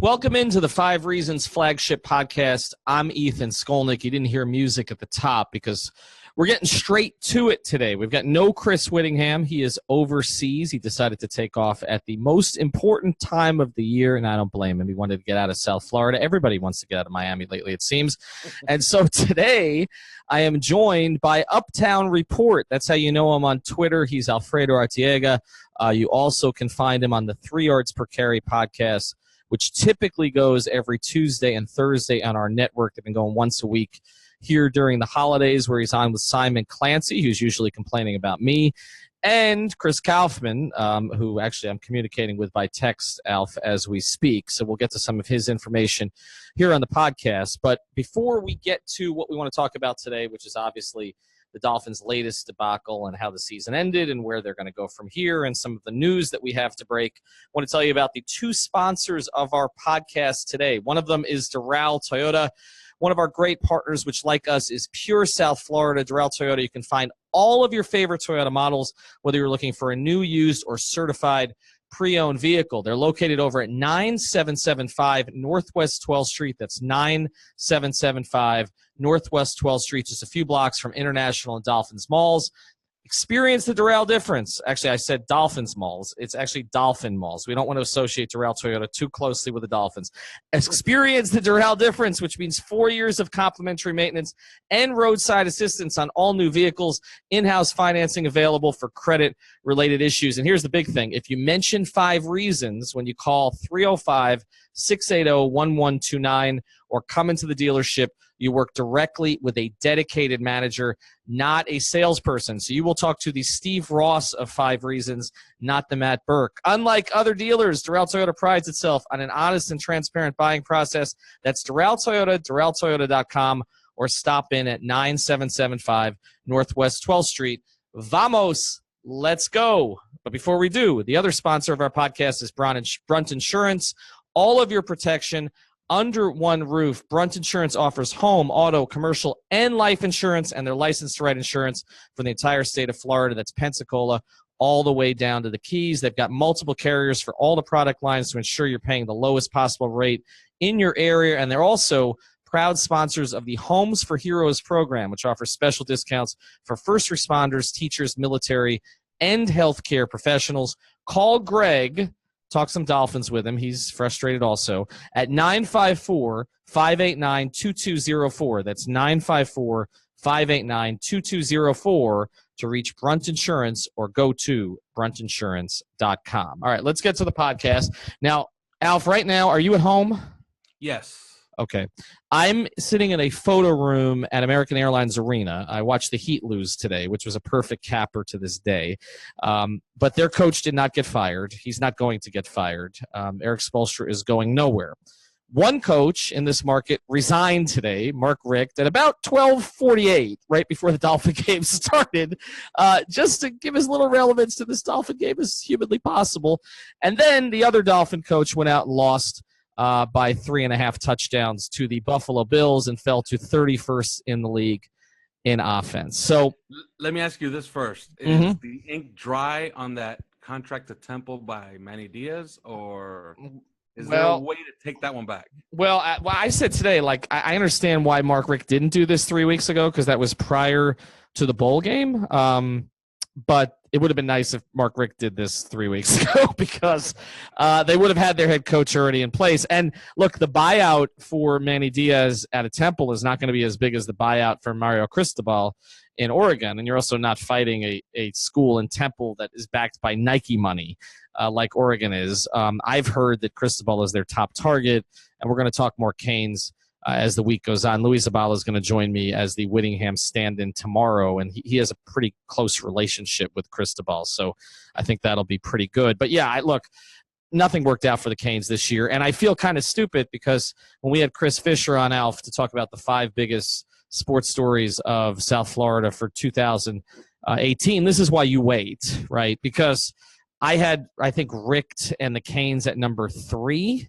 Welcome into the 5 Reasons flagship podcast. I'm Ethan Skolnick. You didn't hear music at the top because we're getting straight to it today. We've got no Chris Whittingham. He is overseas. He decided to take off at the most important time of the year, and I don't blame him. He wanted to get out of South Florida. Everybody wants to get out of Miami lately, it seems. And so today I am joined by Uptown Report. That's how you know him on Twitter. He's Alfredo Arteaga. You also can find him on the 3 Yards Per Carry podcast, which typically goes every Tuesday and Thursday on our network. They've been going once a week here during the holidays, where he's on with Simon Clancy, who's usually complaining about me, and Chris Kaufman, who actually I'm communicating with by text, Alf, as we speak. So we'll get to some of his information here on the podcast. But before we get to what we want to talk about today, which is obviously the Dolphins' latest debacle and how the season ended and where they're going to go from here and some of the news that we have to break, I want to tell you about the 2 sponsors of our podcast today. One of them is Doral Toyota. One of our great partners, which like us is pure South Florida. Doral Toyota, you can find all of your favorite Toyota models, whether you're looking for a new, used, or certified pre-owned vehicle. They're located over at 9775 Northwest 12th Street. That's 9775 Northwest 12th Street, just a few blocks from International and Dolphins malls. Experience the Doral difference. Actually, I said Dolphins malls. It's actually Dolphin malls. We don't want to associate Doral Toyota too closely with the Dolphins. Experience the Doral difference, which means 4 years of complimentary maintenance and roadside assistance on all new vehicles, in-house financing available for credit-related issues. And here's the big thing. If you mention 5 Reasons when you call 305-680-1129 or come into the dealership, you work directly with a dedicated manager, not a salesperson. So you will talk to the Steve Ross of 5 Reasons, not the Matt Burke. Unlike other dealers, Doral Toyota prides itself on an honest and transparent buying process. That's Doral Toyota, DoralToyota.com, or stop in at 9775 Northwest 12th Street. Vamos, let's go. But before we do, the other sponsor of our podcast is Brunt Insurance. All of your protection under one roof. Brunt Insurance offers home, auto, commercial, and life insurance, and they're licensed to write insurance for the entire state of Florida. That's Pensacola all the way down to the Keys. They've got multiple carriers for all the product lines to ensure you're paying the lowest possible rate in your area, and they're also proud sponsors of the Homes for Heroes program, which offers special discounts for first responders, teachers, military, and healthcare professionals. Call Greg. Talk some Dolphins with him. He's frustrated also. At 954-589-2204. That's 954-589-2204 to reach Brunt Insurance, or go to bruntinsurance.com. All right, let's get to the podcast. Now, Alf, right now, are you at home? Yes. Okay. I'm sitting in a photo room at American Airlines Arena. I watched the Heat lose today, which was a perfect capper to this day. But their coach did not get fired. He's not going to get fired. Eric Spoelstra is going nowhere. One coach in this market resigned today, Mark Richt, at about 12:48, right before the Dolphin game started, just to give as little relevance to this Dolphin game as humanly possible. And then the other Dolphin coach went out and lost by 3.5 touchdowns to the Buffalo Bills and fell to 31st in the league in offense. So let me ask you this first. Is the ink dry on that contract to Temple by Manny Diaz, or is there a way to take that one back? Well, I said today, like, I understand why Mark Richt didn't do this 3 weeks ago, because that was prior to the bowl game. But it would have been nice if Mark Richt did this 3 weeks ago, because they would have had their head coach already in place. And look, the buyout for Manny Diaz at a Temple is not going to be as big as the buyout for Mario Cristobal in Oregon. And you're also not fighting a school in Temple that is backed by Nike money like Oregon is. I've heard that Cristobal is their top target, and we're going to talk more Canes as the week goes on. Luis Zabala is going to join me as the Whittingham stand-in tomorrow, and he has a pretty close relationship with Cristobal, so I think that'll be pretty good. But, yeah, look, nothing worked out for the Canes this year, and I feel kind of stupid because when we had Chris Fisher on Alf to talk about the 5 biggest sports stories of South Florida for 2018, this is why you wait, right? Because I had, I think, Richt and the Canes at number 3,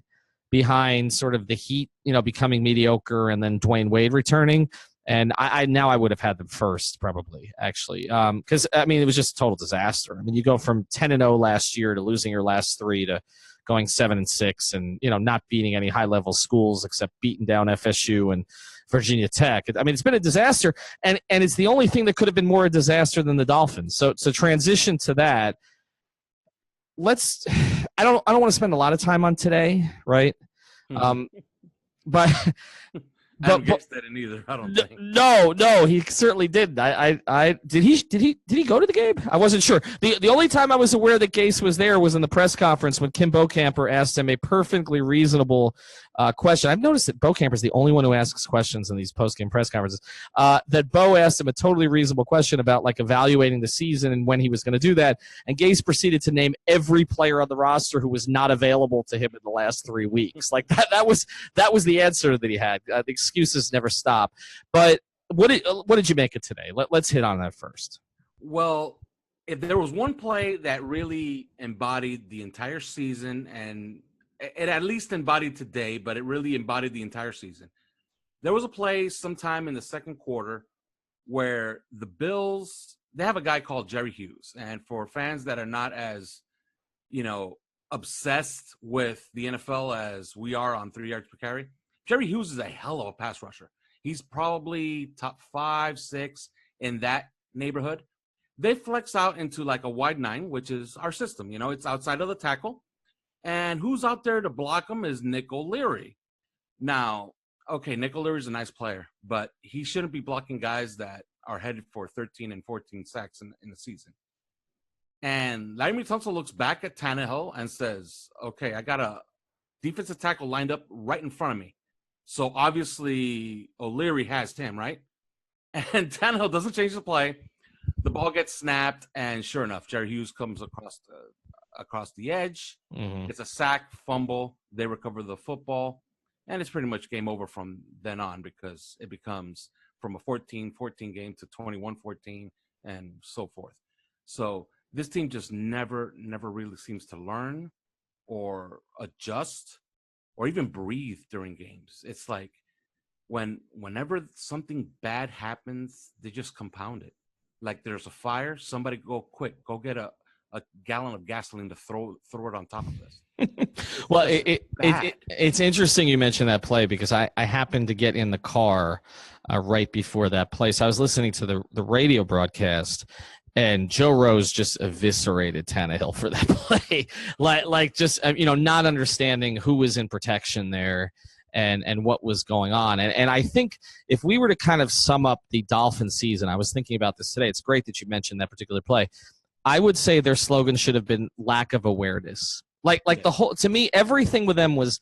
behind sort of the Heat, becoming mediocre, and then Dwayne Wade returning. And I would have had them first, probably, actually. Because, it was just a total disaster. You go from 10-0 last year to losing your last 3 to going 7-6 and, not beating any high-level schools except beating down FSU and Virginia Tech. I mean, it's been a disaster, and it's the only thing that could have been more a disaster than the Dolphins. So transition to that. I don't want to spend a lot of time on today, right? But Gase didn't either. I don't think. No, he certainly didn't. Did he go to the game? I wasn't sure. The only time I was aware that Gase was there was in the press conference when Kim Bokamper asked him a perfectly reasonable question. I've noticed that Bokamper is the only one who asks questions in these post-game press conferences. That Bo asked him a totally reasonable question about evaluating the season and when he was going to do that, and Gase proceeded to name every player on the roster who was not available to him in the last 3 weeks. That was the answer that he had. The excuses never stop. But what did you make of today? Let's hit on that first. Well, if there was one play that really embodied the entire season, and it at least embodied today, but it really embodied the entire season, there was a play sometime in the second quarter where the Bills, they have a guy called Jerry Hughes. And for fans that are not as, obsessed with the NFL as we are on 3 yards per carry, Jerry Hughes is a hell of a pass rusher. He's probably top 5, 6 in that neighborhood. They flex out into a wide 9, which is our system. It's outside of the tackle. And who's out there to block him is Nick O'Leary. Now, okay, Nick O'Leary's a nice player, but he shouldn't be blocking guys that are headed for 13 and 14 sacks in the season. And Larry Tunsil looks back at Tannehill and says, okay, I got a defensive tackle lined up right in front of me. So obviously O'Leary has him, right? And Tannehill doesn't change the play. The ball gets snapped, and sure enough, Jerry Hughes comes across the edge. Mm-hmm. It's a sack, fumble. They recover the football, and it's pretty much game over from then on, because it becomes from a 14-14 game to 21-14 and so forth. So this team just never really seems to learn or adjust or even breathe during games. It's like whenever something bad happens, they just compound it. Like there's a fire, somebody go get a gallon of gasoline to throw it on top of this. Well, it's interesting you mentioned that play, because I happened to get in the car right before that play. So I was listening to the radio broadcast, and Joe Rose just eviscerated Tannehill for that play. Just not understanding who was in protection there and what was going on. And I think if we were to kind of sum up the Dolphins season, I was thinking about this today. It's great that you mentioned that particular play. I would say their slogan should have been lack of awareness. The whole, to me, everything with them was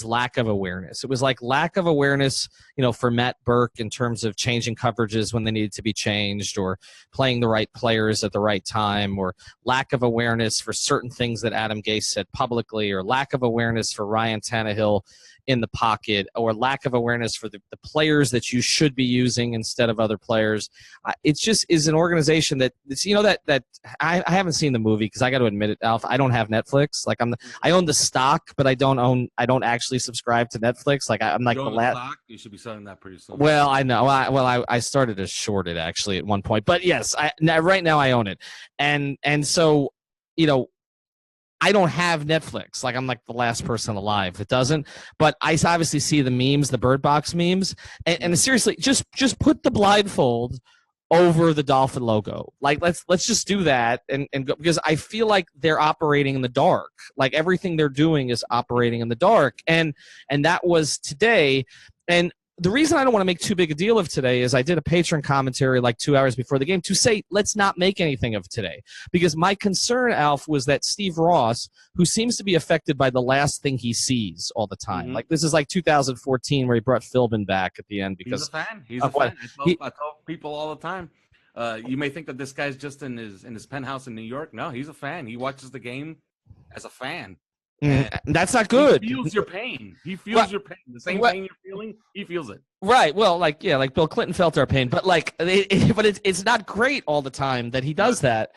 lack of awareness. It was lack of awareness, for Matt Burke in terms of changing coverages when they needed to be changed, or playing the right players at the right time, or lack of awareness for certain things that Adam Gase said publicly, or lack of awareness for Ryan Tannehill in the pocket, or lack of awareness for the players that you should be using instead of other players. It just is an organization that I haven't seen the movie, because I got to admit it, Alf, I don't have Netflix. I own the stock, but I don't actually subscribe to Netflix. I'm like the last. You should be selling that pretty soon. Well, I know. I started to short it actually at one point, but yes, right now I own it, and so I don't have Netflix. I'm like the last person alive that doesn't. But I obviously see the memes, the Bird Box memes, and seriously, just put the blindfold over the Dolphin logo. Let's just do that and go, because I feel like they're operating in the dark. Everything they're doing is operating in the dark, and that was today. And the reason I don't want to make too big a deal of today is I did a patron commentary 2 hours before the game to say, let's not make anything of today. Because my concern, Alf, was that Steve Ross, who seems to be affected by the last thing he sees all the time. Mm-hmm. This is 2014 where he brought Philbin back at the end. Because he's a fan. He's a fan. I tell people all the time, you may think that this guy's just in his penthouse in New York. No, he's a fan. He watches the game as a fan. That's not good. He feels your pain. He feels your pain. The same pain you're feeling, he feels it. Right. Well, Bill Clinton felt our pain, but it's not great all the time that he does that,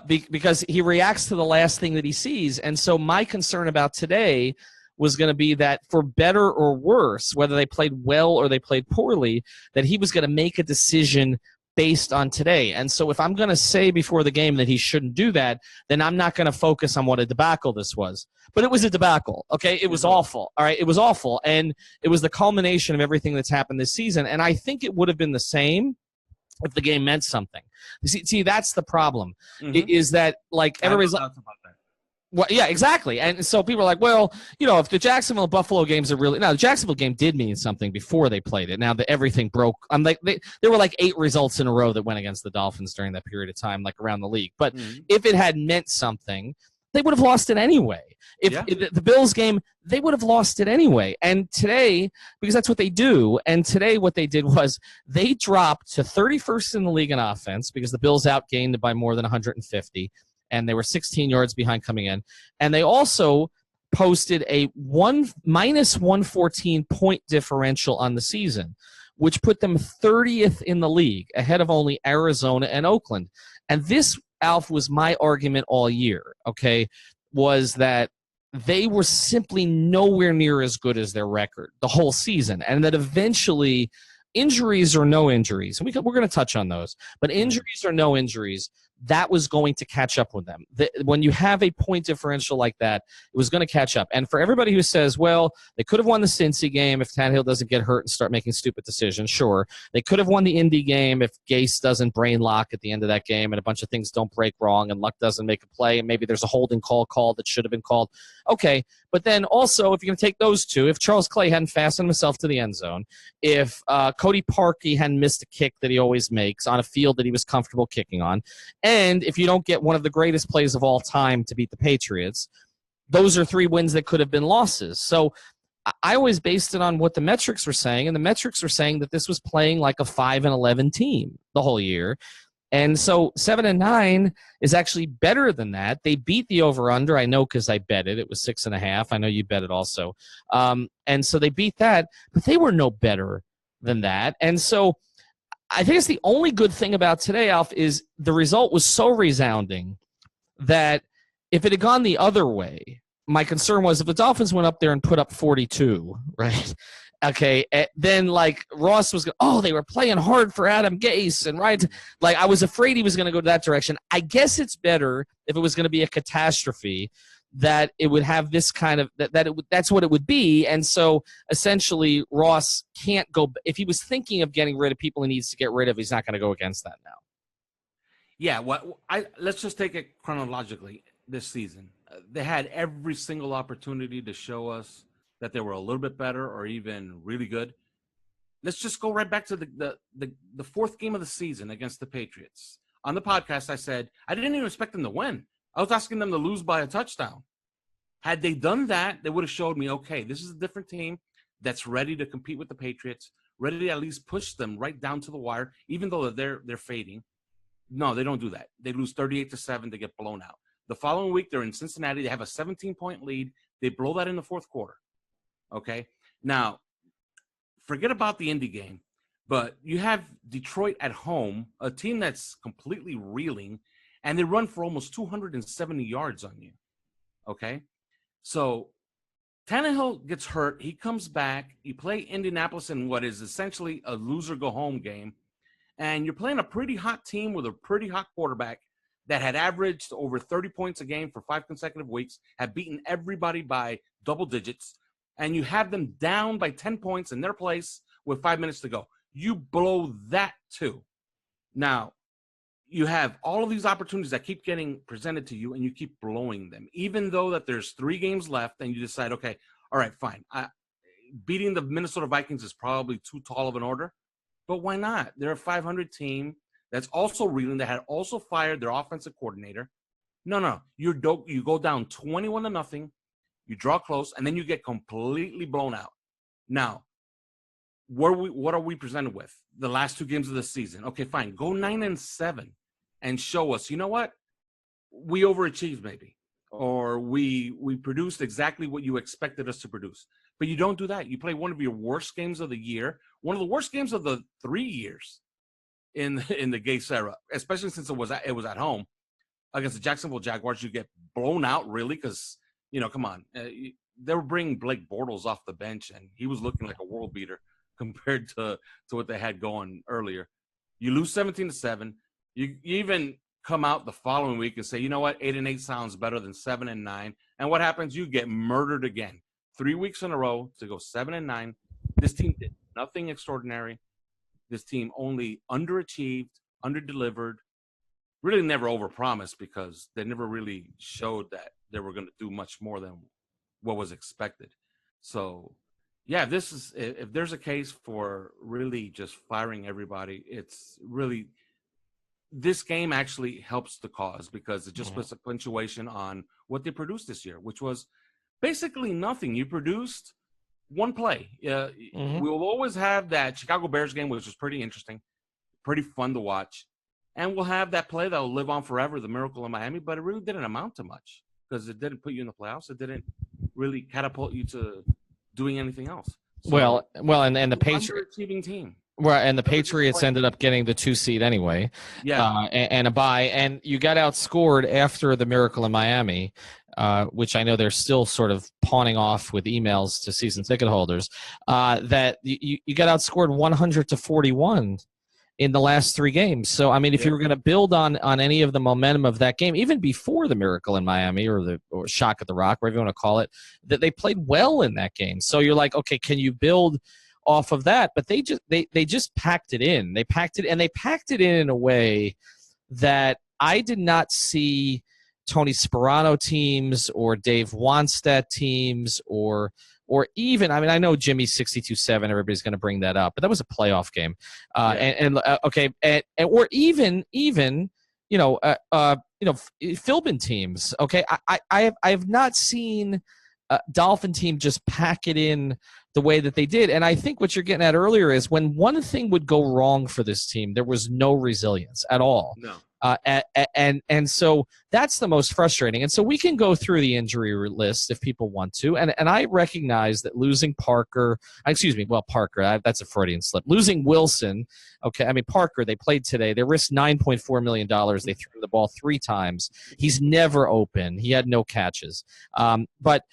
because he reacts to the last thing that he sees. And so my concern about today was going to be that, for better or worse, whether they played well or they played poorly, that he was going to make a decision based on today. And so if I'm going to say before the game that he shouldn't do that, then I'm not going to focus on what a debacle this was. But it was a debacle, okay? It was awful, all right? It was awful, and it was the culmination of everything that's happened this season. And I think it would have been the same if the game meant something. See, that's the problem, is that, like, everybody's like, well, yeah, exactly. And so people are like, well, if the Jacksonville-Buffalo games are really – no, the Jacksonville game did mean something before they played it. Now that everything broke – there were like 8 results in a row that went against the Dolphins during that period of time, like around the league. But if it had meant something, they would have lost it anyway. If the Bills game, they would have lost it anyway. And today, because that's what they do, and today what they did was they dropped to 31st in the league in offense because the Bills outgained by more than 150. And they were 16 yards behind coming in. And they also posted a minus 114 point differential on the season, which put them 30th in the league, ahead of only Arizona and Oakland. And this, Alf, was my argument all year, okay, was that they were simply nowhere near as good as their record the whole season. And that eventually, injuries or no injuries, and we're going to touch on those, but injuries or no injuries, that was going to catch up with them. When you have a point differential like that, it was going to catch up. And for everybody who says, well, they could have won the Cincy game if Tannehill doesn't get hurt and start making stupid decisions, sure. They could have won the Indy game if Gase doesn't brain lock at the end of that game and a bunch of things don't break wrong and Luck doesn't make a play and maybe there's a holding call that should have been called. Okay, but then also if you're going to take those two, if Charles Clay hadn't fastened himself to the end zone, if Cody Parkey hadn't missed a kick that he always makes on a field that he was comfortable kicking on, and if you don't get one of the greatest plays of all time to beat the Patriots, those are 3 wins that could have been losses. So I always based it on what the metrics were saying, and the metrics were saying that this was playing like a 5-11 team the whole year. And so 7-9 is actually better than that. They beat the over-under. I know because I bet it. It was 6.5. I know you bet it also. And so they beat that, but they were no better than that. And so I think it's the only good thing about today, Alf, is the result was so resounding that if it had gone the other way, my concern was if the Dolphins went up there and put up 42, right? Okay, then like Ross was going, they were playing hard for Adam Gase, and right, like I was afraid he was going to go that direction. I guess it's better if it was going to be a catastrophe that it would have this kind of that's what it would be. And so essentially Ross can't go if he was thinking of getting rid of people he needs to get rid of, he's not going to go against that now. Yeah, let's just take it chronologically this season. They had every single opportunity to show us that they were a little bit better or even really good. Let's just go right back to the fourth game of the season against the Patriots. On the podcast, I said I didn't even expect them to win. I was asking them to lose by a touchdown. Had they done that, they would have showed me, okay, this is a different team that's ready to compete with the Patriots, ready to at least push them right down to the wire, even though they're fading. No, they don't do that. They lose 38-7. They get blown out. The following week, they're in Cincinnati. They have a 17-point lead. They blow that in the fourth quarter. Okay? Now, forget about the Indy game, but you have Detroit at home, a team that's completely reeling, and they run for almost 270 yards on you. Okay? So Tannehill gets hurt. He comes back. You play Indianapolis in what is essentially a loser-go-home game, and you're playing a pretty hot team with a pretty hot quarterback that had averaged over 30 points a game for 5 consecutive weeks, had beaten everybody by double digits, and you have them down by 10 points in their place with 5 minutes to go. You blow that too. Now, you have all of these opportunities that keep getting presented to you, and you keep blowing them, even though that there's 3 games left, and you decide, okay, all right, fine. Beating the Minnesota Vikings is probably too tall of an order, but why not? They're a 500 team that's also reeling. They had also fired their offensive coordinator. No, you go down 21-0, you draw close, and then you get completely blown out. Now, what are we presented with? The last 2 games of the season. Okay, fine. Go 9-7 and show us, you know what? We overachieved maybe, or we produced exactly what you expected us to produce. But you don't do that. You play one of your worst games of the year, one of the worst games of the 3 years in the Gase era, especially since it was at home against the Jacksonville Jaguars. You get blown out really because, come on. They were bringing Blake Bortles off the bench, and he was looking like a world beater compared to what they had going earlier. You lose 17-7. You even come out the following week and say, you know what, 8-8 sounds better than 7-9. And what happens? You get murdered again. 3 weeks in a row to go 7-9. This team did nothing extraordinary. This team only underachieved, underdelivered, really never overpromised because they never really showed that they were going to do much more than what was expected. So, yeah, this is, if there's a case for really just firing everybody, it's really, this game actually helps the cause because it just puts a punctuation on what they produced this year, which was basically nothing. You produced one play. We will always have that Chicago Bears game, which was pretty interesting, pretty fun to watch. And we'll have that play that will live on forever, the Miracle in Miami, but it really didn't amount to much because it didn't put you in the playoffs. It didn't really catapult you to doing anything else. So, and the Patriots underachieving team. Well, and the Patriots ended up getting the 2 seed anyway, and a bye. And you got outscored after the Miracle in Miami, which I know they're still sort of pawning off with emails to season ticket holders. That you got outscored 100-41 in the last 3 games. So, I mean, if you were going to build on any of the momentum of that game, even before the Miracle in Miami or Shock at the Rock, whatever you want to call it, that they played well in that game. So you're like, okay, can you build off of that? But they just packed it in. They packed it in a way that I did not see Tony Sparano teams or Dave Wannstedt teams or even, I mean, I know Jimmy's 62-7. Everybody's going to bring that up, but that was a playoff game. Or even Philbin teams. Okay, I have not seen Dolphin team just pack it in the way that they did. And I think what you're getting at earlier is when one thing would go wrong for this team, there was no resilience at all. No. And so that's the most frustrating. And so we can go through the injury list if people want to. And I recognize that losing Parker, that's a Freudian slip. Losing Wilson, okay, I mean, Parker, they played today. They risked $9.4 million. They threw the ball 3 times. He's never open. He had no catches. But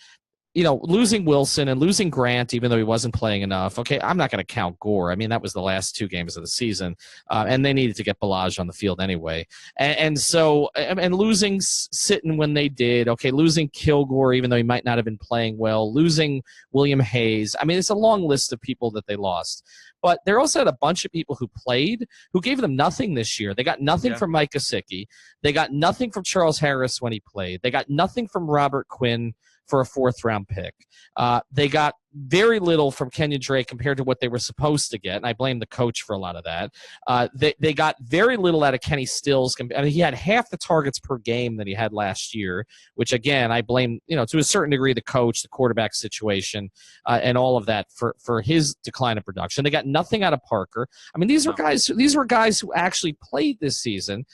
losing Wilson and losing Grant, even though he wasn't playing enough. Okay, I'm not going to count Gore. I mean, that was the last 2 games of the season, and they needed to get Ballage on the field anyway. And so losing Sitton when they did. Okay, losing Kilgore, even though he might not have been playing well. Losing William Hayes. I mean, it's a long list of people that they lost. But they also had a bunch of people who played who gave them nothing this year. They got nothing from Mike Gesicki. They got nothing from Charles Harris when he played. They got nothing from Robert Quinn for a 4th-round pick. They got very little from Kenyon Drake compared to what they were supposed to get, and I blame the coach for a lot of that. They got very little out of Kenny Stills. I mean, he had half the targets per game that he had last year, which, again, I blame, to a certain degree, the coach, the quarterback situation, and all of that for his decline of production. They got nothing out of Parker. I mean, these were guys who actually played this season,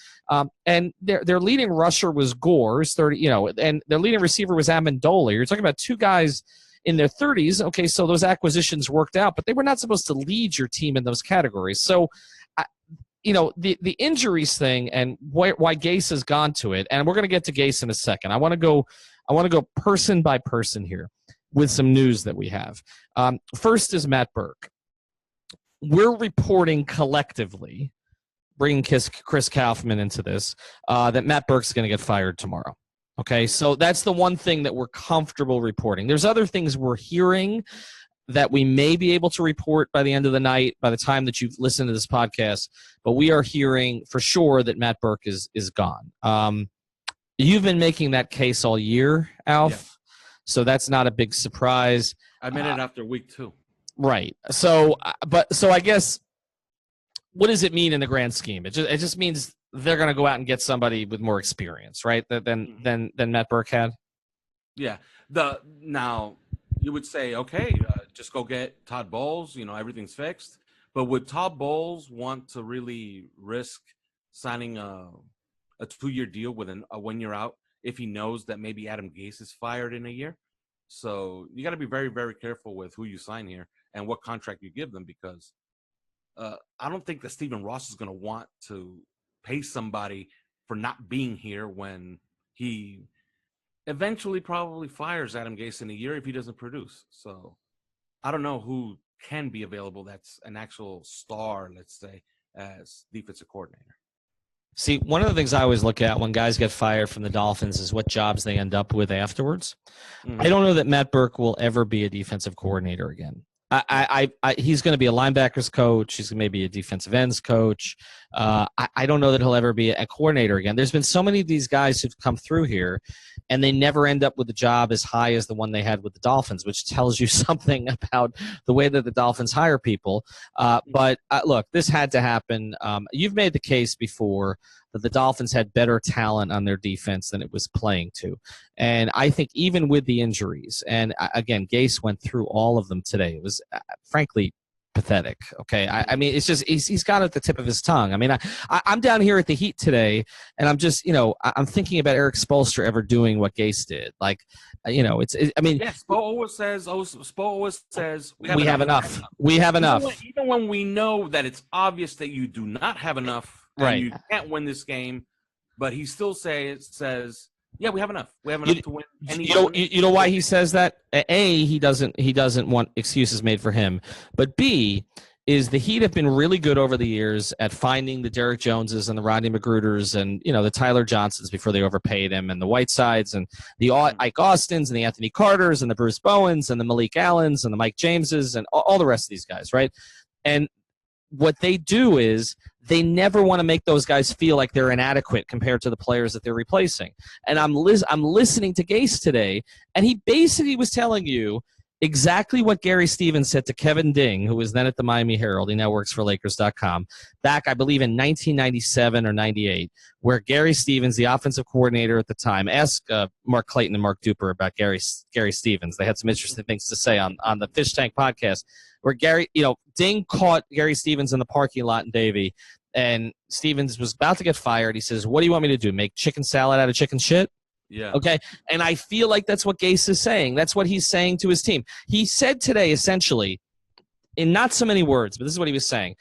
and their leading rusher was Gore's 30, and their leading receiver was Amendola. You're talking about 2 guys in their 30s. Okay, so those acquisitions worked out, but they were not supposed to lead your team in those categories. So, the injuries thing and why Gase has gone to it, and we're going to get to Gase in a second. I want to go person by person here with some news that we have. First is Matt Burke. We're reporting collectively, bringing Chris Kaufman into this, that Matt Burke's going to get fired tomorrow. Okay, so that's the one thing that we're comfortable reporting. There's other things we're hearing that we may be able to report by the end of the night, by the time that you've listened to this podcast, but we are hearing for sure that Matt Burke is gone. You've been making that case all year, Alf, so that's not a big surprise. I made it after week 2. Right. So I guess, what does it mean in the grand scheme? It just means they're going to go out and get somebody with more experience, right? Than Matt Burke had. Yeah. Now you would say, okay, just go get Todd Bowles. Everything's fixed. But would Todd Bowles want to really risk signing a 2-year deal with a 1-year out if he knows that maybe Adam Gase is fired in a year? So you got to be very, very careful with who you sign here and what contract you give them, because I don't think that Stephen Ross is going to want to pay somebody for not being here when he eventually probably fires Adam Gase in a year if he doesn't produce. So I don't know who can be available that's an actual star, let's say, as defensive coordinator. See, one of the things I always look at when guys get fired from the Dolphins is what jobs they end up with afterwards. Mm-hmm. I don't know that Matt Burke will ever be a defensive coordinator again. He's going to be a linebackers coach. He's maybe a defensive ends coach. I don't know that he'll ever be a coordinator again. There's been so many of these guys who've come through here, and they never end up with a job as high as the one they had with the Dolphins, which tells you something about the way that the Dolphins hire people. But look, this had to happen. You've made the case before that the Dolphins had better talent on their defense than it was playing to. And I think even with the injuries, and again, Gase went through all of them today. It was frankly pathetic. Okay. I mean, it's just, he's got it at the tip of his tongue. I mean, I'm down here at the Heat today, and I'm just, I'm thinking about Eric Spoelstra ever doing what Gase did. Like, I mean, yeah, Spo always says we have enough. We have enough. Even when we know that it's obvious that you do not have enough, right? You can't win this game, but he still says, yeah, we have enough. We have enough to win. You know why he says that? A, he doesn't want excuses made for him, but B, is the Heat have been really good over the years at finding the Derek Joneses and the Rodney McGruders and the Tyler Johnsons before they overpaid him, and the Whitesides and the Ike Austins and the Anthony Carters and the Bruce Bowens and the Malik Allens and the Mike Jameses and all the rest of these guys, right? And what they do is they never want to make those guys feel like they're inadequate compared to the players that they're replacing. And I'm listening to Gase today, and he basically was telling you exactly what Gary Stevens said to Kevin Ding, who was then at the Miami Herald. He now works for Lakers.com, back, I believe, in 1997 or 98, where Gary Stevens, the offensive coordinator at the time, asked Mark Clayton and Mark Duper about Gary Stevens. They had some interesting things to say on the Fish Tank podcast, where Ding caught Gary Stevens in the parking lot in Davie, and Stevens was about to get fired. He says, "What do you want me to do? Make chicken salad out of chicken shit?" Yeah. Okay. And I feel like that's what Gase is saying. That's what he's saying to his team. He said today, essentially, in not so many words, but this is what he was saying.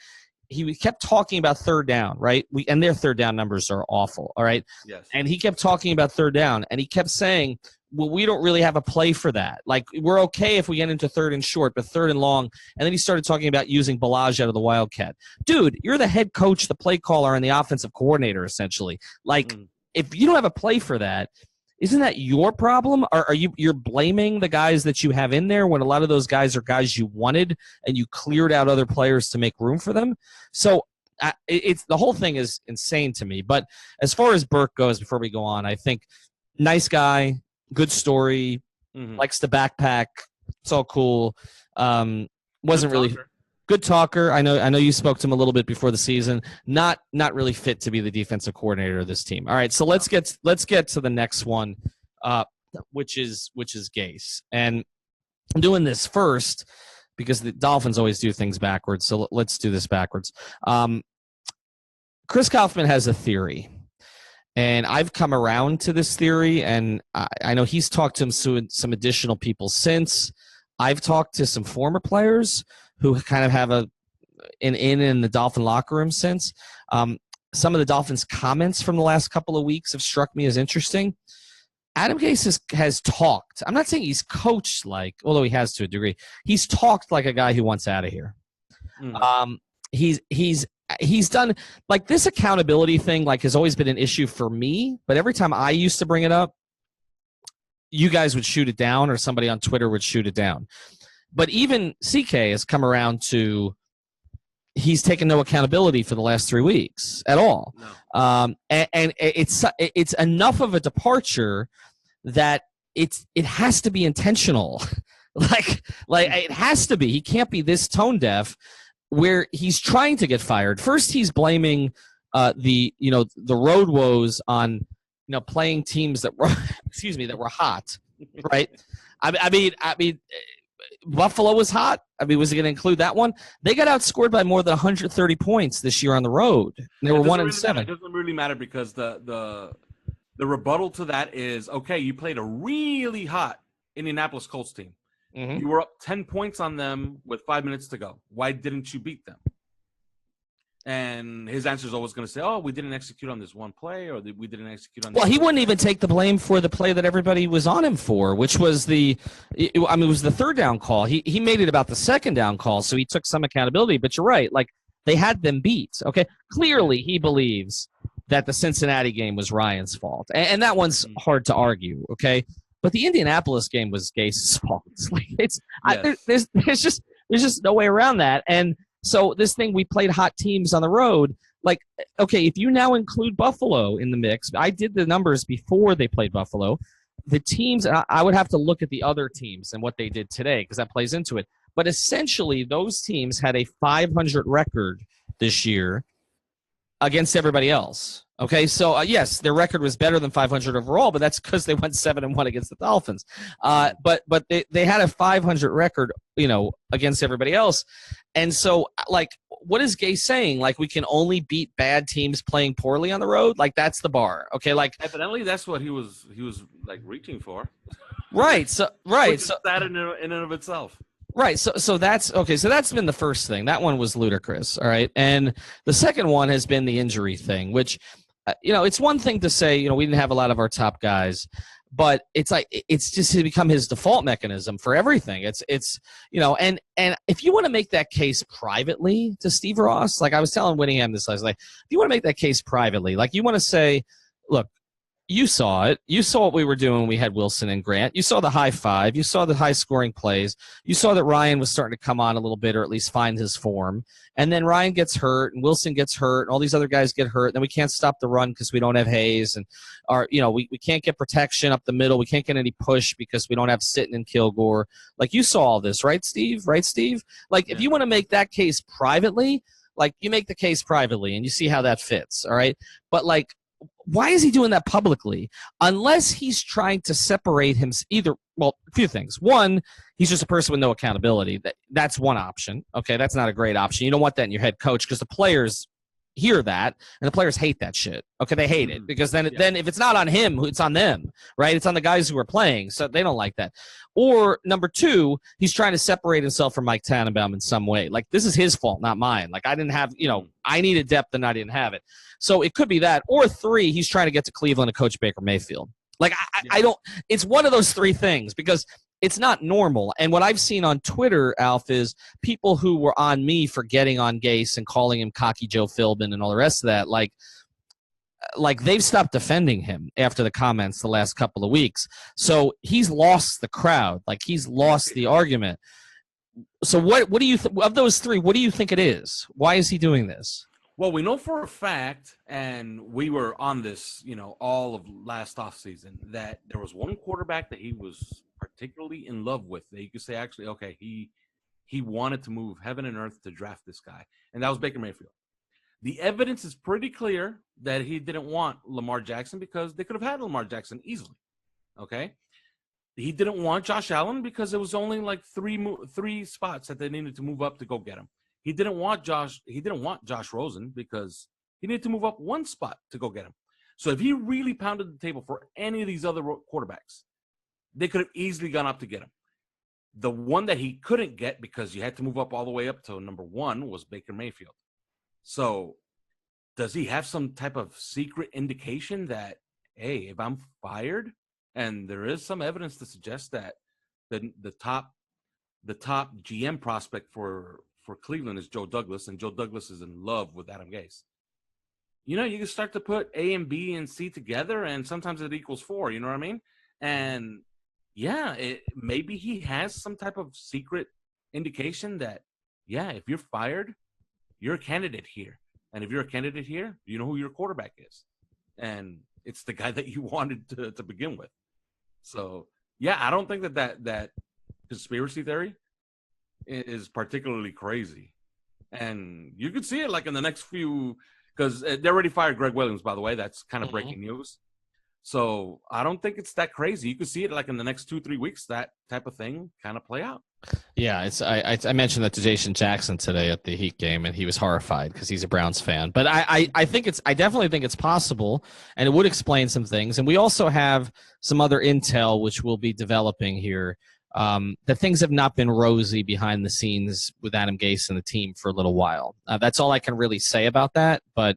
He kept talking about third down, right? And their third down numbers are awful, all right? Yes. And he kept talking about third down, and he kept saying, well, we don't really have a play for that. Like, we're okay if we get into third and short, but third and long. And then he started talking about using Balaj out of the Wildcat. Dude, you're the head coach, the play caller, and the offensive coordinator, essentially. Like, if you don't have a play for that, isn't that your problem? Are you're blaming the guys that you have in there when a lot of those guys are guys you wanted and you cleared out other players to make room for them? So it's the whole thing is insane to me. But as far as Burke goes, before we go on, I think nice guy, good story, likes to backpack. It's all cool. Wasn't really good talker. I know you spoke to him a little bit before the season. Not really fit to be the defensive coordinator of this team. All right, so let's get to the next one, which is Gase. And I'm doing this first because the Dolphins always do things backwards. So let's do this backwards. Chris Kaufman has a theory, and I've come around to this theory, and I know he's talked to some additional people since. I've talked to some former players who kind of have an in the Dolphin locker room since. Some of the Dolphins' comments from the last couple of weeks have struck me as interesting. Adam Gase has talked. I'm not saying he's coached like, although he has to a degree. He's talked like a guy who wants out of here. He's done like this accountability thing. Like has always been an issue for me. But every time I used to bring it up, you guys would shoot it down, or somebody on Twitter would shoot it down. But even CK has come around to he's taken no accountability for the last 3 weeks at all. No. And it's enough of a departure that it has to be intentional. like it has to be. He can't be this tone deaf where he's trying to get fired. First he's blaming the road woes on playing teams that were that were hot, right? I mean Buffalo was hot. I mean, was he going to include that one? They got outscored by more than 130 points this year on the road. They were 1-7. It doesn't really matter because the rebuttal to that is, okay, you played a really hot Indianapolis Colts team. Mm-hmm. You were up 10 points on them with 5 minutes to go. Why didn't you beat them? And his answer is always going to say, oh, we didn't execute on this one play, or we didn't execute on this. Well, he wouldn't even take the blame for the play that everybody was on him for, which was it was the third down call. He made it about the second down call, so he took some accountability. But you're right. Like, They had them beat. Okay, clearly he believes that the Cincinnati game was Ryan's fault, and that one's hard to argue. Okay, but the Indianapolis game was Gase's fault. There's just no way around that. And so this thing, we played hot teams on the road. Like, okay, if you now include Buffalo in the mix, I did the numbers before they played Buffalo. The teams, I would have to look at the other teams and what they did today because that plays into it. But essentially, those teams had a 500 record this year against everybody else. Okay, so yes, their record was better than 500 overall, but that's because they went 7-1 against the Dolphins. But they had a 500 record, against everybody else. And so, like, what is Gase saying? Like, we can only beat bad teams playing poorly on the road? Like, that's the bar. Okay, like evidently that's what he was like reaching for. Right. So right. Which is that in and of itself. Right. So that's okay. So that's been the first thing. That one was ludicrous. All right. And the second one has been the injury thing, which, it's one thing to say, we didn't have a lot of our top guys, but it's like, it's just become his default mechanism for everything. It's and if you want to make that case privately to Steve Ross, like I was telling Whittingham this last night, if you want to make that case privately, like you want to say, look, you saw it. You saw what we were doing when we had Wilson and Grant. You saw the high five. You saw the high-scoring plays. You saw that Ryan was starting to come on a little bit or at least find his form. And then Ryan gets hurt and Wilson gets hurt and all these other guys get hurt. And then we can't stop the run because we don't have Hayes. And we can't get protection up the middle. We can't get any push because we don't have Sitton and Kilgore. Like you saw all this, right, Steve? Right, Steve? Like if you want to make that case privately, like you make the case privately and you see how that fits, all right? But like, why is he doing that publicly? Unless he's trying to separate him a few things. One, he's just a person with no accountability. That's one option. Okay, that's not a great option. You don't want that in your head coach because the players hear that and the players hate that shit. Okay, they hate it because then if it's not on him, it's on them, right? It's on the guys who are playing, so they don't like that. Or number two, he's trying to separate himself from Mike Tannenbaum in some way. Like this is his fault, not mine. Like I didn't have, I needed depth and I didn't have it. So it could be that. Or three, he's trying to get to Cleveland and coach Baker Mayfield. Like I don't. It's one of those three things because it's not normal. And what I've seen on Twitter, Alf, is people who were on me for getting on Gase and calling him cocky Joe Philbin and all the rest of that, like they've stopped defending him after the comments the last couple of weeks. So he's lost the crowd. Like he's lost the argument. So what do you of those three? What do you think it is? Why is he doing this? Well, we know for a fact, and we were on this, all of last offseason, that there was one quarterback that he was particularly in love with. That you could say, actually, okay, he wanted to move heaven and earth to draft this guy, and that was Baker Mayfield. The evidence is pretty clear that he didn't want Lamar Jackson because they could have had Lamar Jackson easily. Okay, he didn't want Josh Allen because it was only like three spots that they needed to move up to go get him. He didn't want Josh Rosen because he needed to move up one spot to go get him. So if he really pounded the table for any of these other quarterbacks, they could have easily gone up to get him. The one that he couldn't get because you had to move up all the way up to number one was Baker Mayfield. So does he have some type of secret indication that, hey, if I'm fired, and there is some evidence to suggest that the top GM prospect for Cleveland is Joe Douglas, and Joe Douglas is in love with Adam Gase. You can start to put A and B and C together, and sometimes it equals 4. You know what I mean? And yeah, maybe he has some type of secret indication that, yeah, if you're fired, you're a candidate here, and if you're a candidate here, you know who your quarterback is, and it's the guy that you wanted to begin with. So yeah, I don't think that conspiracy theory is particularly crazy, and you could see it like in the next few, because they already fired Greg Williams, by the way. That's kind of breaking news. So I don't think it's that crazy. You could see it like in the next 2-3 weeks, that type of thing kind of play out. Yeah, I mentioned that to Jason Jackson today at the Heat game, and he was horrified because he's a Browns fan. But I definitely think it's possible, and it would explain some things. And we also have some other intel which we'll be developing here. That things have not been rosy behind the scenes with Adam Gase and the team for a little while. That's all I can really say about that. But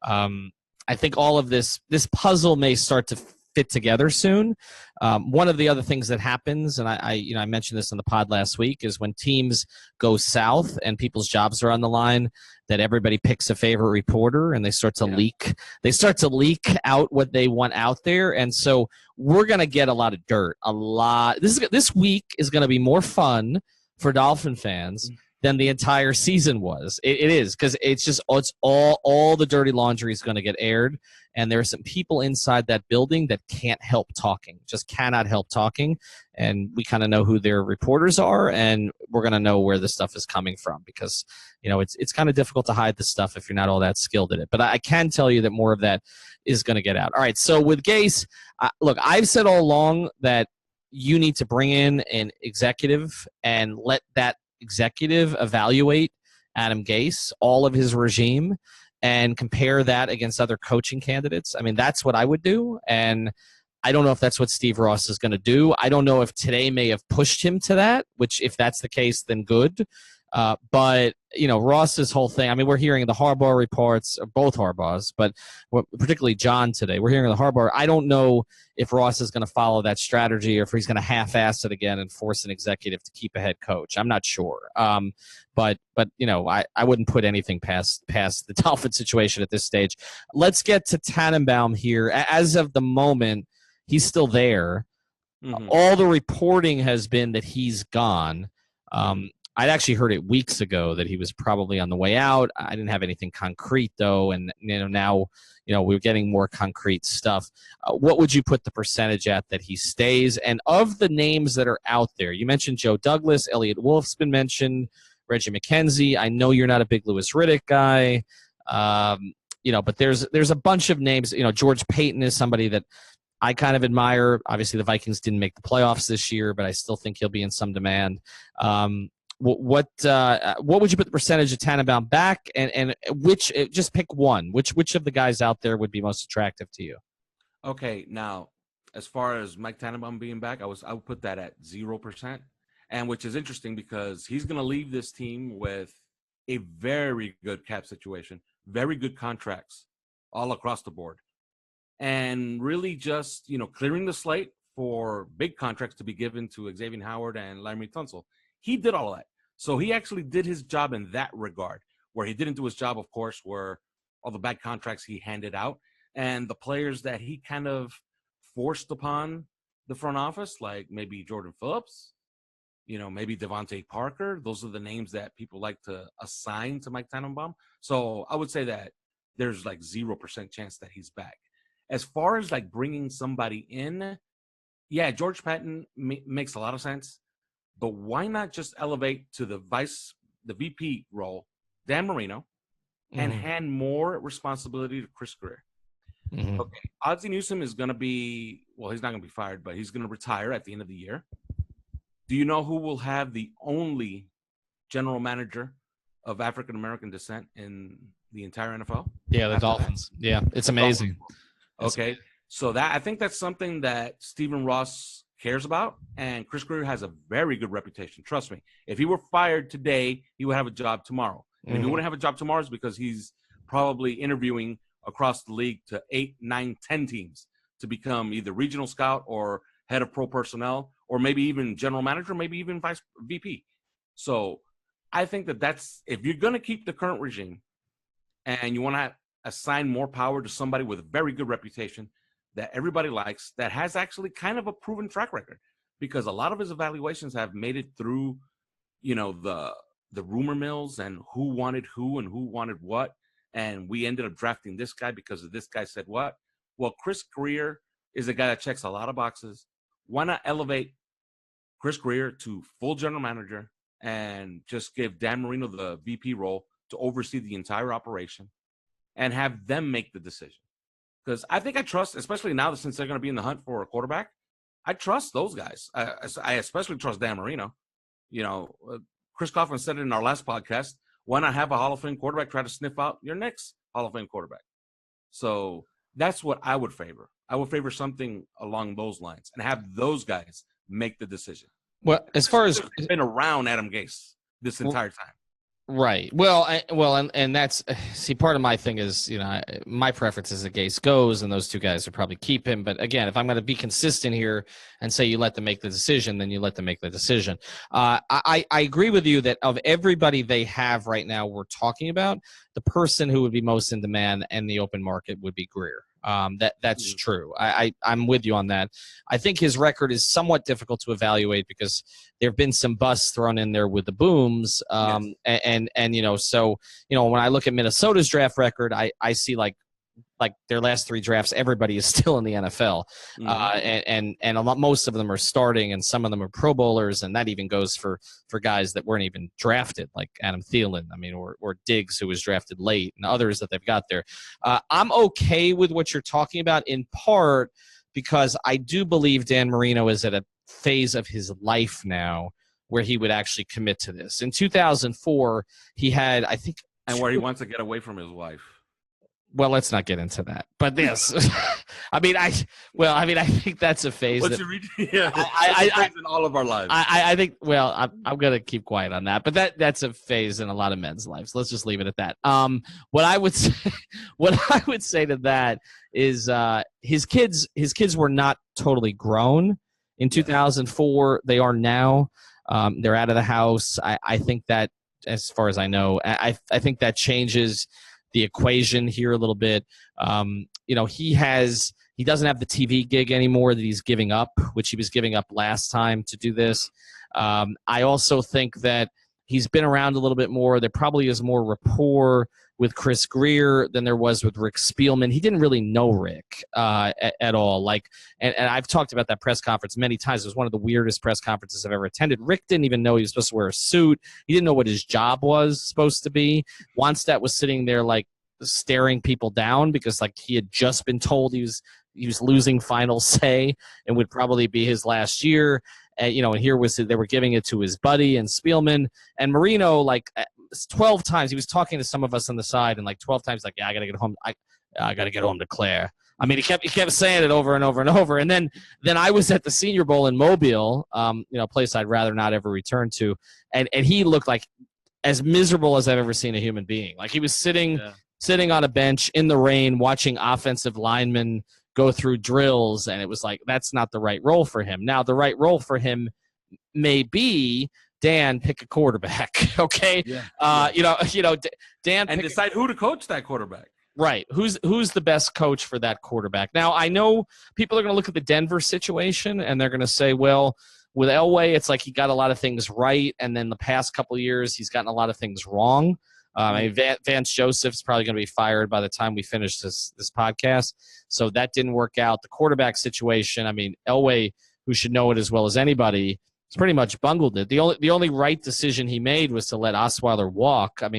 I think all of this puzzle may start to fit together soon. One of the other things that happens, and I mentioned this on the pod last week, is when teams go south and people's jobs are on the line, that everybody picks a favorite reporter and they start to leak. They start to leak out what they want out there, and so we're going to get a lot of dirt. A lot. This week is going to be more fun for Dolphin fans than the entire season was. It is, because it's all the dirty laundry is going to get aired, and there are some people inside that building that can't help talking, just cannot help talking, and we kind of know who their reporters are, and we're going to know where the stuff is coming from, because it's kind of difficult to hide the stuff if you're not all that skilled in it. But I can tell you that more of that is going to get out. All right, so with Gase, look, I've said all along that you need to bring in an executive and let that executive evaluate Adam Gase, all of his regime, and compare that against other coaching candidates. I mean, that's what I would do, and I don't know if that's what Steve Ross is going to do. I don't know if today may have pushed him to that, which if that's the case, then good. But, Ross's whole thing, I mean, we're hearing the Harbaugh reports, both Harbaughs, but particularly John today. We're hearing the Harbaugh. I don't know if Ross is going to follow that strategy or if he's going to half-ass it again and force an executive to keep a head coach. I'm not sure. But I wouldn't put anything past the Dolphin situation at this stage. Let's get to Tannenbaum here. As of the moment, he's still there. Mm-hmm. All the reporting has been that he's gone. I'd actually heard it weeks ago that he was probably on the way out. I didn't have anything concrete, though, and now we're getting more concrete stuff. What would you put the percentage at that he stays? And of the names that are out there, you mentioned Joe Douglas, Elliott Wolf's been mentioned, Reggie McKenzie. I know you're not a big Louis Riddick guy, but there's a bunch of names. George Payton is somebody that I kind of admire. Obviously, the Vikings didn't make the playoffs this year, but I still think he'll be in some demand. What would you put the percentage of Tannenbaum back, and which, just pick one, which of the guys out there would be most attractive to you? Okay, now as far as Mike Tannenbaum being back, I would put that at 0%, and which is interesting because he's going to leave this team with a very good cap situation, very good contracts all across the board, and really just clearing the slate for big contracts to be given to Xavier Howard and Larry Tunsil. He did all of that. So he actually did his job in that regard. Where he didn't do his job, of course, were all the bad contracts he handed out and the players that he kind of forced upon the front office, like maybe Jordan Phillips, maybe Devontae Parker. Those are the names that people like to assign to Mike Tannenbaum. So I would say that there's like 0% chance that he's back. As far as like bringing somebody in, yeah, George Patton makes a lot of sense. But why not just elevate to the VP role, Dan Marino, and hand more responsibility to Chris Greer? Mm-hmm. Okay, Ozzie Newsome is going to be, well, he's not going to be fired, but he's going to retire at the end of the year. Do you know who will have the only general manager of African-American descent in the entire NFL? Yeah, the Dolphins. That? Yeah, it's amazing. Okay, so I think that's something that Stephen Ross cares about, and Chris Greer has a very good reputation. Trust me. If he were fired today, he would have a job tomorrow. And if he wouldn't have a job tomorrow, it's because he's probably interviewing across the league to 8, 9, 10 teams to become either regional scout or head of pro personnel, or maybe even general manager, maybe even vice VP. So I think that's, if you're going to keep the current regime and you want to assign more power to somebody with a very good reputation that everybody likes, that has actually kind of a proven track record, because a lot of his evaluations have made it through, the rumor mills and who wanted who and who wanted what. And we ended up drafting this guy because of this guy said what. Well, Chris Greer is a guy that checks a lot of boxes. Why not elevate Chris Greer to full general manager and just give Dan Marino the VP role to oversee the entire operation and have them make the decision? Because I think I trust, especially now since they're going to be in the hunt for a quarterback, I trust those guys. I especially trust Dan Marino. Chris Coughlin said it in our last podcast, why not have a Hall of Fame quarterback try to sniff out your next Hall of Fame quarterback? So that's what I would favor. I would favor something along those lines and have those guys make the decision. Well, as far as been around Adam Gase this entire time. Right. Well, and that's see, part of my thing is, my preference is that Gase goes, and those two guys would probably keep him. But again, if I'm going to be consistent here and say you let them make the decision, then you let them make the decision. I agree with you that of everybody they have right now, we're talking about, the person who would be most in demand and the open market would be Greer. That's true. I'm with you on that. I think his record is somewhat difficult to evaluate because there have been some busts thrown in there with the booms. So when I look at Minnesota's draft record, I see like their last three drafts, everybody is still in the NFL, most of them are starting, and some of them are Pro Bowlers, and that even goes for guys that weren't even drafted, like Adam Thielen, or Diggs, who was drafted late, and others that they've got there. I'm okay with what you're talking about, in part because I do believe Dan Marino is at a phase of his life now where he would actually commit to this. In 2004, he had, I think, and where he wants to get away from his wife. Well, let's not get into that. But this, I think that's a phase. In all of our lives. I think. Well, I'm gonna keep quiet on that. But that's a phase in a lot of men's lives. Let's just leave it at that. What I would say to that is, his kids were not totally grown in 2004. They are now. They're out of the house. I think that, as far as I know, I think that changes the equation here a little bit. He doesn't have the TV gig anymore that he's giving up, which he was giving up last time to do this. I also think that he's been around a little bit more. There probably is more rapport with Chris Greer than there was with Rick Spielman. He didn't really know Rick at all. And I've talked about that press conference many times. It was one of the weirdest press conferences I've ever attended. Rick didn't even know he was supposed to wear a suit. He didn't know what his job was supposed to be. Wannstedt was sitting there staring people down because he had just been told he was losing final say and would probably be his last year. And here they were giving it to his buddy and Spielman and Marino, 12 times. He was talking to some of us on the side, and 12 times, yeah, I got to get home. I got to get home to Claire. He kept saying it over and over and over. And then I was at the Senior Bowl in Mobile, a place I'd rather not ever return to. And he looked like as miserable as I've ever seen a human being. He was sitting on a bench in the rain, watching offensive linemen go through drills. And it was that's not the right role for him. Now, the right role for him may be, Dan, pick a quarterback, okay? Yeah. Dan, and decide who to coach that quarterback. Right. Who's the best coach for that quarterback? Now, I know people are going to look at the Denver situation, and they're going to say, well, with Elway, it's he got a lot of things right, and then the past couple of years, he's gotten a lot of things wrong. Vance Joseph's probably going to be fired by the time we finish this podcast, so that didn't work out. The quarterback situation, Elway, who should know it as well as anybody, he's pretty much bungled it. The only right decision he made was to let Osweiler walk. Paxton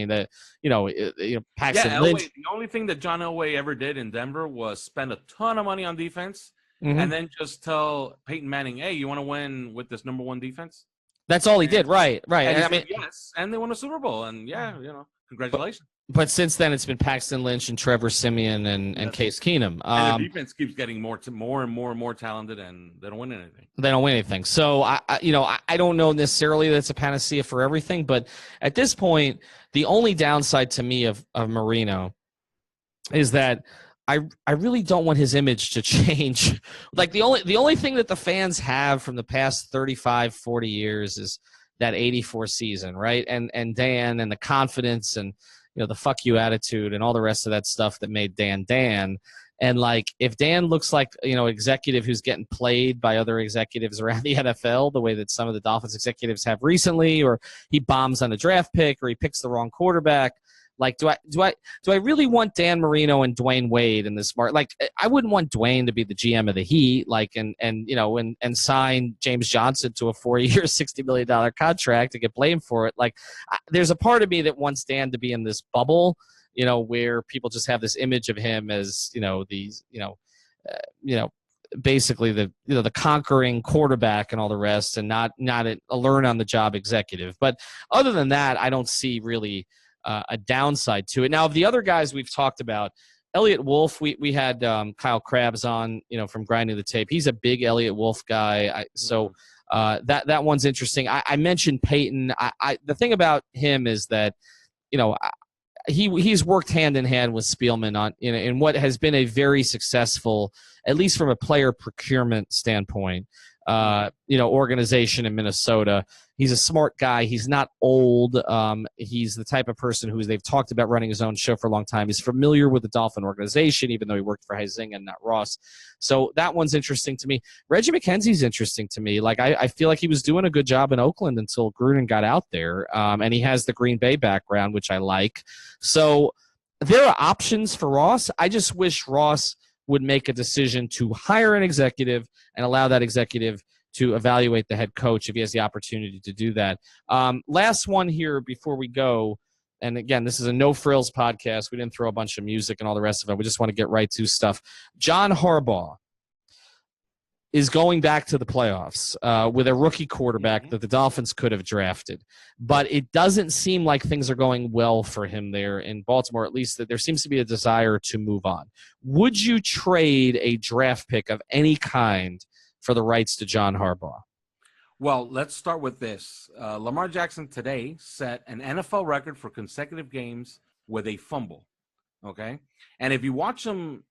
Lynch. The only thing that John Elway ever did in Denver was spend a ton of money on defense, and then just tell Peyton Manning, "Hey, you want to win with this number one defense?" That's all he did. Right. And yes, and they won a Super Bowl, and congratulations. But since then, it's been Paxton Lynch and Trevor Siemian and Case Keenum. And the defense keeps getting more and more talented, and they don't win anything. So I don't know necessarily that's a panacea for everything, but at this point, the only downside to me of Marino is that I really don't want his image to change. The only thing that the fans have from the past 35, 40 years is that 84 season, right? And Dan and the confidence and the fuck you attitude and all the rest of that stuff that made Dan. And if Dan looks like, executive who's getting played by other executives around the NFL, the way that some of the Dolphins executives have recently, or he bombs on a draft pick, or he picks the wrong quarterback, do I really want Dan Marino and Dwayne Wade in this market? I wouldn't want Dwayne to be the GM of the Heat, and sign James Johnson to a 4-year, $60 million contract to get blamed for it. There's a part of me that wants Dan to be in this bubble, where people just have this image of him as, basically the conquering quarterback and all the rest, and not a learn on the job executive. But other than that, I don't see really a downside to it. Now, of the other guys we've talked about, Elliott Wolf, we had Kyle Krabs on, from Grinding the Tape. He's a big Elliott Wolf guy. That one's interesting. I mentioned Peyton. The thing about him is that he's worked hand in hand with Spielman on in what has been a very successful, at least from a player procurement standpoint, organization in Minnesota. He's a smart guy. He's not old. He's the type of person who they've talked about running his own show for a long time. He's familiar with the Dolphin organization, even though he worked for Huizinga and not Ross. So that one's interesting to me. Reggie McKenzie's interesting to me. Like I feel like he was doing a good job in Oakland until Gruden got out there, and he has the Green Bay background, which I like. So there are options for Ross. I just wish Ross would make a decision to hire an executive and allow that executive to evaluate the head coach if he has the opportunity to do that. Last one here before we go, and again, this is a no-frills podcast. We didn't throw a bunch of music and all the rest of it. We just want to get right to stuff. John Harbaugh is going back to the playoffs with a rookie quarterback that the Dolphins could have drafted. But it doesn't seem like things are going well for him there in Baltimore, at least that there seems to be a desire to move on. Would you trade a draft pick of any kind for the rights to John Harbaugh? Well, let's start with this. Lamar Jackson today set an NFL record for consecutive games with a fumble, okay? And if you watch him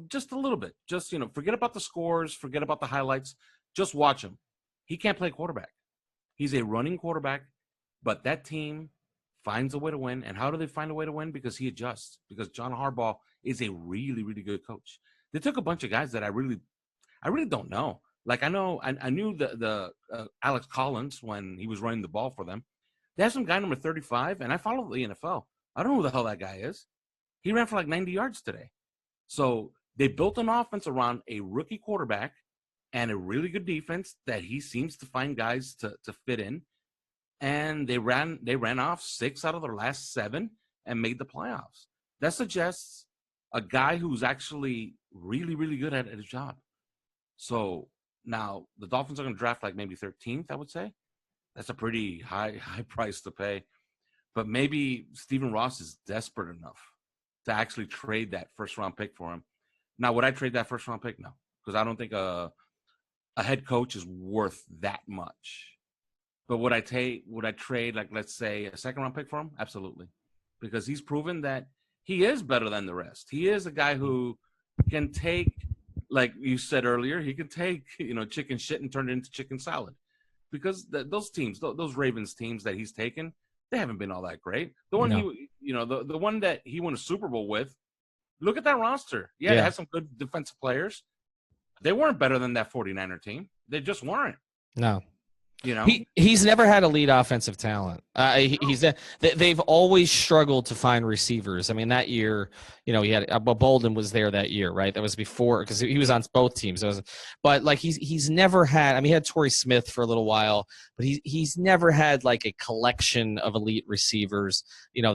just a little bit, just, forget about the scores, forget about the highlights, just watch him. He can't play quarterback. He's a running quarterback, but that team finds a way to win. And how do they find a way to win? Because he adjusts, because John Harbaugh is a really, really good coach. They took a bunch of guys that I really don't know. Like I knew the Alex Collins when he was running the ball for them. They have some guy number 35, and I follow the NFL. I don't know who the hell that guy is. He ran for like 90 yards today. So they built an offense around a rookie quarterback and a really good defense that he seems to find guys to fit in. And they ran off 6 out of their last 7 and made the playoffs. That suggests a guy who's actually really, really good at his job. So now the Dolphins are going to draft like maybe 13th, I would say. That's a pretty high price to pay. But maybe Stephen Ross is desperate enough to actually trade that first-round pick for him. Now, would I trade that first-round pick? No, because I don't think a head coach is worth that much. But would I trade, like, let's say, a second-round pick for him? Absolutely, because he's proven that he is better than the rest. He is a guy who can take, like you said earlier, he can take, chicken shit and turn it into chicken salad. Because those teams, those Ravens teams that he's taken, they haven't been all that great. The one the one that he won a Super Bowl with, look at that roster. Yeah, they had some good defensive players. They weren't better than that 49er team. They just weren't. No. He's never had elite offensive talent. They've always struggled to find receivers. I mean, that year, he had Bolden was there that year, right? That was before because he was on both teams. But like he's never had. I mean, he had Torrey Smith for a little while, but he's never had like a collection of elite receivers.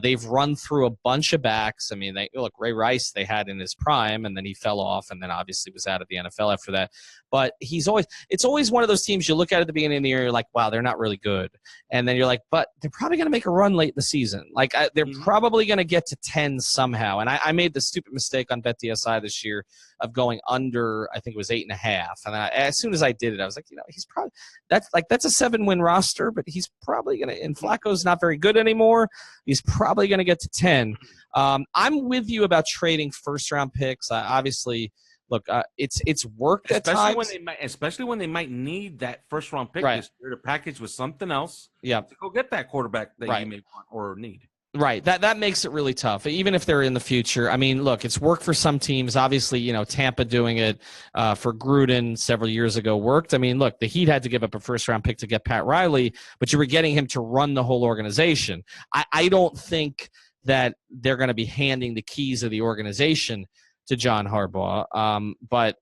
They've run through a bunch of backs. I mean, Ray Rice they had in his prime, and then he fell off, and then obviously was out of the NFL after that. But it's always one of those teams you look at the beginning of the year, you're like, wow, they're not really good. And then you're like, but they're probably going to make a run late in the season. Like they're probably going to get to 10 somehow. And I made the stupid mistake on BetDSI this year of going under, I think it was 8.5. And as soon as I did it, I was like, he's probably that's a 7-win roster, but he's probably going to, and Flacco's not very good anymore. He's probably going to get to 10. I'm with you about trading first round picks. Obviously, look, it's worked at times. Especially when they might need that first round pick this year to package with something else. Yeah, to go get that quarterback that you may want or need. Right. That makes it really tough, even if they're in the future. I mean, look, it's worked for some teams. Obviously, Tampa doing it for Gruden several years ago worked. I mean, look, the Heat had to give up a first-round pick to get Pat Riley, but you were getting him to run the whole organization. I don't think that they're going to be handing the keys of the organization to John Harbaugh. But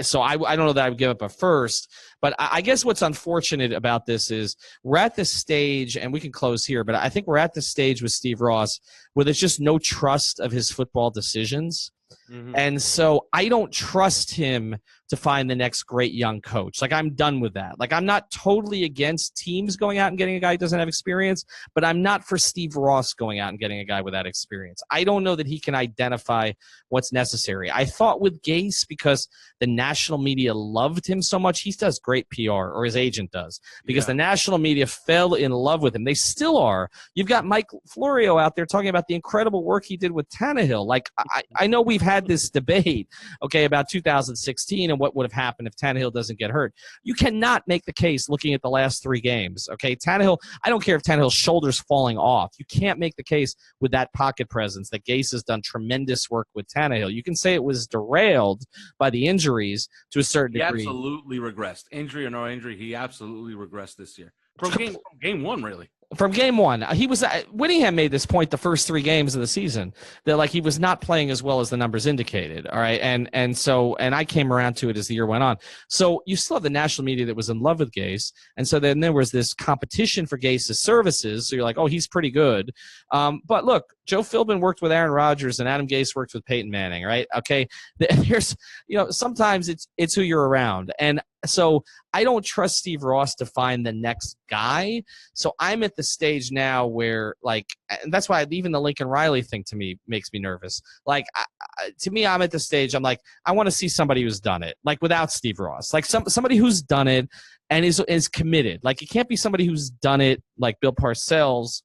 so I don't know that I would give up a first, but I guess what's unfortunate about this is we're at this stage, and we can close here, but I think we're at this stage with Steve Ross where there's just no trust of his football decisions. And so I don't trust him to find the next great young coach. Like, I'm done with that. Like, I'm not totally against teams going out and getting a guy who doesn't have experience, but I'm not for Steve Ross going out and getting a guy with that experience. I don't know that he can identify what's necessary. I thought with Gase, because the national media loved him so much, he does great PR, or his agent does, because the national media fell in love with him. They still are. You've got Mike Florio out there talking about the incredible work he did with Tannehill. Like, I know we've had this debate, okay, about 2016 and what would have happened if Tannehill doesn't get hurt. You cannot make the case looking at the last 3 games, okay? Tannehill, I don't care if Tannehill's shoulder's falling off. You can't make the case with that pocket presence that Gase has done tremendous work with Tannehill. You can say it was derailed by the injuries to a certain degree. He absolutely regressed. Injury or no injury, he absolutely regressed this year. From game one, really. From game one, he was. Whittingham made this point the first 3 games of the season that, like, he was not playing as well as the numbers indicated. All right, and I came around to it as the year went on. So you still have the national media that was in love with Gase, and so then there was this competition for Gase's services. So you're like, oh, he's pretty good. But look, Joe Philbin worked with Aaron Rodgers, and Adam Gase worked with Peyton Manning. Right? Okay, there's, sometimes it's who you're around, and so I don't trust Steve Ross to find the next guy. So I'm at the stage now where, like, and that's why even the Lincoln Riley thing to me makes me nervous. Like, to me, I'm at the stage, I'm like, I want to see somebody who's done it, like, without Steve Ross, like somebody who's done it and is committed. Like, it can't be somebody who's done it like Bill Parcells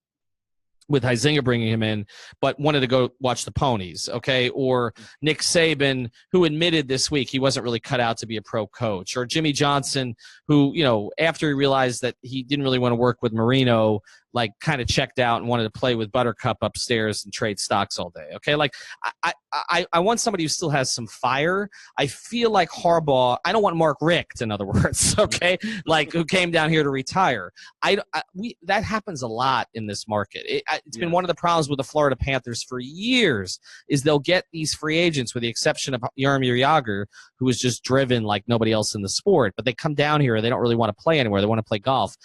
with Huizinga bringing him in, but wanted to go watch the ponies, okay? Or Nick Saban, who admitted this week he wasn't really cut out to be a pro coach. Or Jimmy Johnson, who, after he realized that he didn't really want to work with Marino, like, kind of checked out and wanted to play with Buttercup upstairs and trade stocks all day, okay? Like, I want somebody who still has some fire. I feel like Harbaugh, I don't want Mark Richt, in other words, okay? Like, who came down here to retire. That happens a lot in this market. It's been one of the problems with the Florida Panthers for years, is they'll get these free agents, with the exception of Jaromir Jagr, who is just driven like nobody else in the sport, but they come down here and they don't really want to play anywhere. They want to play golf.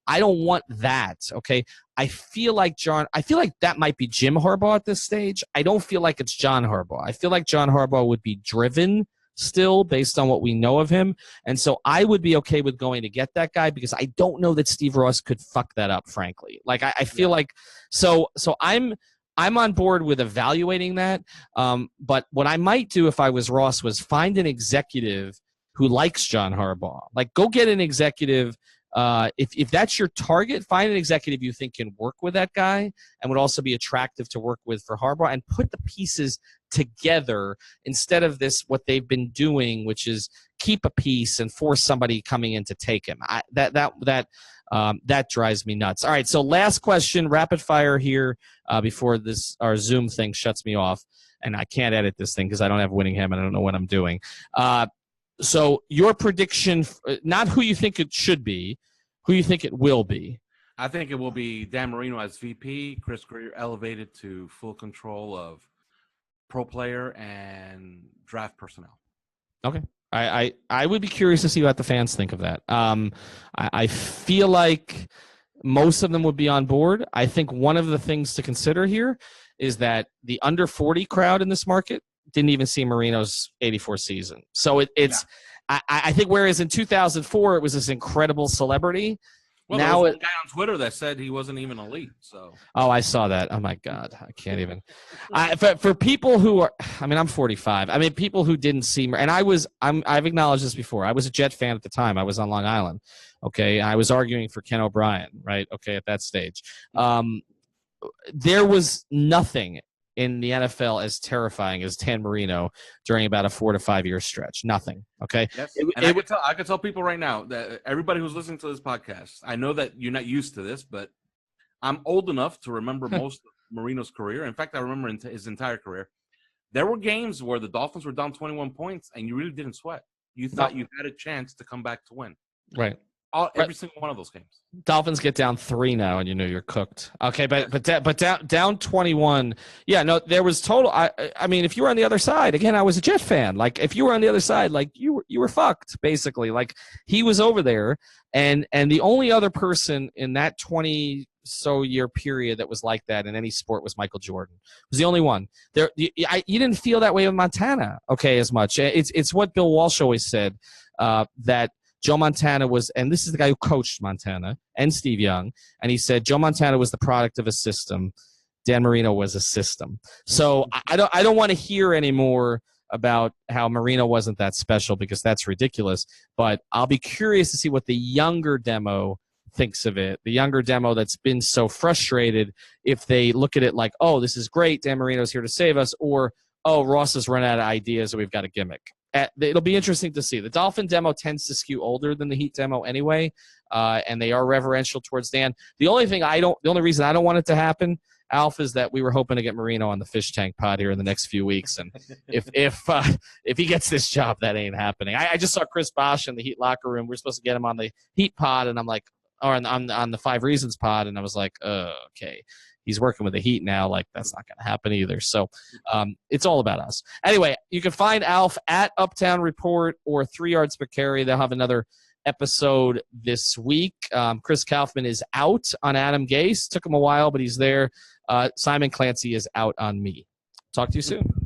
I don't want that, okay? I feel like that might be Jim Harbaugh at this stage. I don't feel like it's John Harbaugh. I feel like John Harbaugh would be driven still based on what we know of him. And so I would be okay with going to get that guy, because I don't know that Steve Ross could fuck that up, frankly. Like, I feel like so I'm on board with evaluating that. But what I might do if I was Ross was find an executive who likes John Harbaugh. Like, go get an executive. If that's your target, find an executive you think can work with that guy and would also be attractive to work with for Harbaugh, and put the pieces together instead of what they've been doing, which is keep a piece and force somebody coming in to take him. That drives me nuts. All right, so last question, rapid fire here before our Zoom thing shuts me off, and I can't edit this thing because I don't have Whittingham and I don't know what I'm doing. So your prediction, not who you think it should be, who you think it will be. I think it will be Dan Marino as VP, Chris Greer elevated to full control of pro player and draft personnel. Okay. I would be curious to see what the fans think of that. I feel like most of them would be on board. I think one of the things to consider here is that the under 40 crowd in this market didn't even see Marino's 84 season. So I think whereas in 2004 it was this incredible celebrity. Well, now there was a guy on Twitter that said he wasn't even elite. So I saw that. Oh my God, I can't even. For people who are, I'm 45. People who didn't see, and I've acknowledged this before. I was a Jet fan at the time. I was on Long Island. Okay, I was arguing for Ken O'Brien. Right. Okay, at that stage, there was nothing in the NFL as terrifying as Dan Marino during about a 4 to 5 year stretch. Nothing. Okay. Yes. I could tell people right now that everybody who's listening to this podcast, I know that you're not used to this, but I'm old enough to remember most of Marino's career. In fact, I remember his entire career. There were games where the Dolphins were down 21 points and you really didn't sweat. You thought you had a chance to come back to win. Right. Every single one of those games. Dolphins get down 3 now, and you know you're cooked. Okay, but down 21. Yeah, no, there was total. I mean, if you were on the other side, again, I was a Jet fan. Like, if you were on the other side, like you were fucked basically. Like, he was over there, and the only other person in that 20 so-year period that was like that in any sport was Michael Jordan. He was the only one. You didn't feel that way with Montana, okay, as much. It's what Bill Walsh always said, that Joe Montana was, and this is the guy who coached Montana and Steve Young, and he said Joe Montana was the product of a system. Dan Marino was a system. So I don't want to hear anymore about how Marino wasn't that special, because that's ridiculous. But I'll be curious to see what the younger demo thinks of it. The younger demo that's been so frustrated, if they look at it like, oh, this is great, Dan Marino's here to save us, or, oh, Ross has run out of ideas and we've got a gimmick. It'll be interesting to see. The Dolphin demo tends to skew older than the Heat demo anyway, and they are reverential towards Dan. The only reason I don't want it to happen, Alf, is that we were hoping to get Marino on the fish tank pod here in the next few weeks, and if he gets this job, that ain't happening. I just saw Chris Bosh in the Heat locker room. We're supposed to get him on the Heat pod, and I'm like, or on the 5 Reasons pod, and I was like, okay, he's working with the Heat now. Like, that's not going to happen either. So it's all about us. Anyway, you can find Alf at Uptown Report or 3 Yards Per Carry. They'll have another episode this week. Chris Kaufman is out on Adam Gase. Took him a while, but he's there. Simon Clancy is out on me. Talk to you soon.